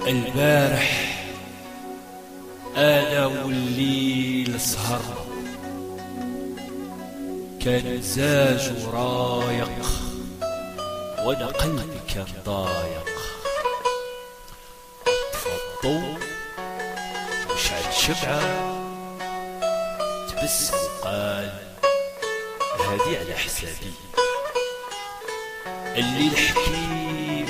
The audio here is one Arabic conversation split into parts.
البارح انا والليل سهر، كان مزاج ورايق وانا قلبي كان ضايق. طفى الضو وشعل شمعة، تبسم وقال هادي على حسابي. الليل حكيم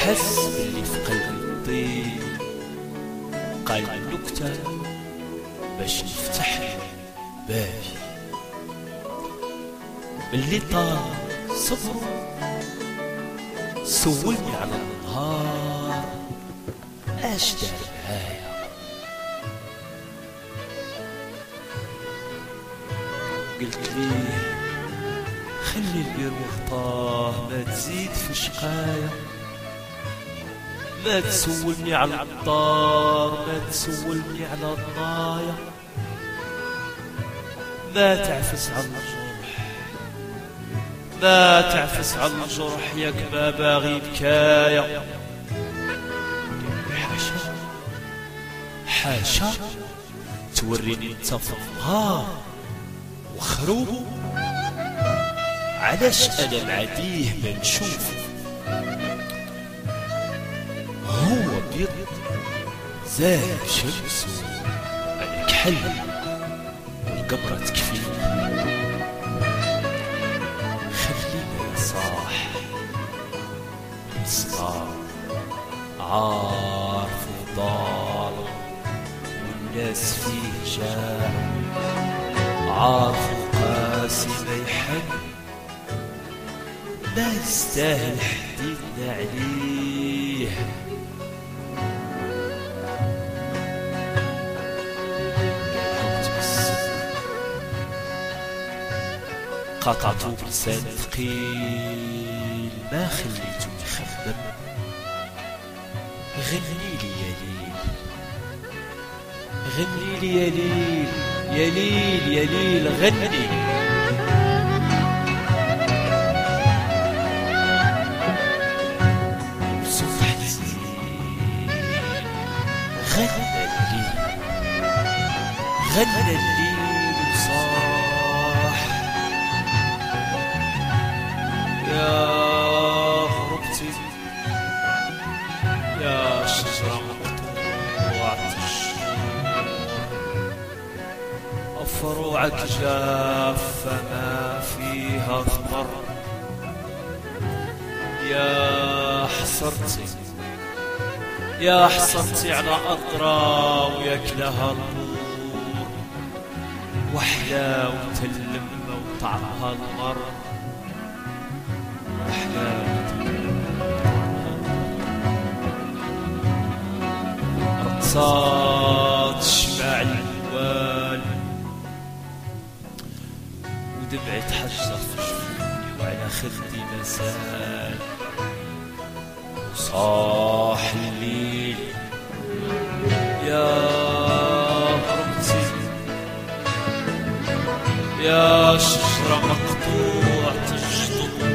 حس باللي في قلبي الطين، قال نكتة باش نفتح بابي. اللي طال صبرو سولني على النهار اش دار معايا. قلت ليه خلي البير وغطاه، ما تزيد في شقايا، ما تسولني على الدار، ما تسولني على الضايا، ما تعفس على الجرح، ما تعفس على الجرح ياك ما باغي بكايا. حاشا حاشا توريني انت في النهار وخروب، علاش انا معديه ما نشوف؟ هو بيض زاهي بشمس على كحل والقمرة تكفي. خلينا يا صاح الصغار عارف وضال، والناس فيه جاع عارف وقاسي ما يحن، ما يستاهل حديدنا عليه. قطعته بلسان ثقيل ما خليته يخمم. غني لي يا ليل، غني لي يا ليل، يا ليل يا ليل غني. بصوت حزين غنى الليل، غنى الليل وصاح يا غربتي يا شجرة مقطوعة الشجور، فروعك جافة ما فيها ثمر. يا حسرتي يا حسرتي على أضرا وياكلها البور، وحلاوة اللمة وطعمها المر، رقصات شماع الألوان ودمعة حجر في جفوني وعلى خدي مسال. وصاح الليل يا غربتي يا شجرة مقطوعة الجذور،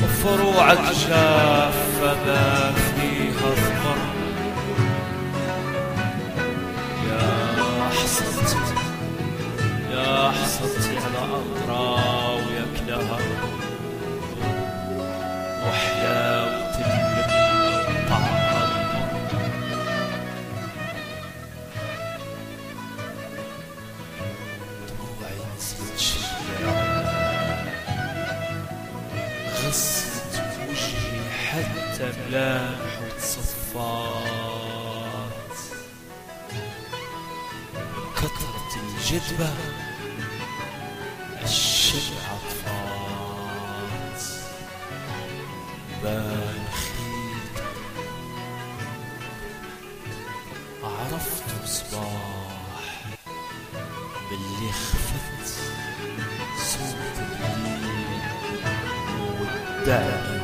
وفروعك جافة ما فيها ثمر. يا حسرتي يا حسرتي على أضرا وياكلها وحلاوة اللمة وطعمها المر. دموعي نزلت شلال غسلت وجهي حتى ملامح وتصفات، من كثرة الجدبة الشمعة طفات. بان خيط عرفت صباح باللي خفت صوت الليل ودعني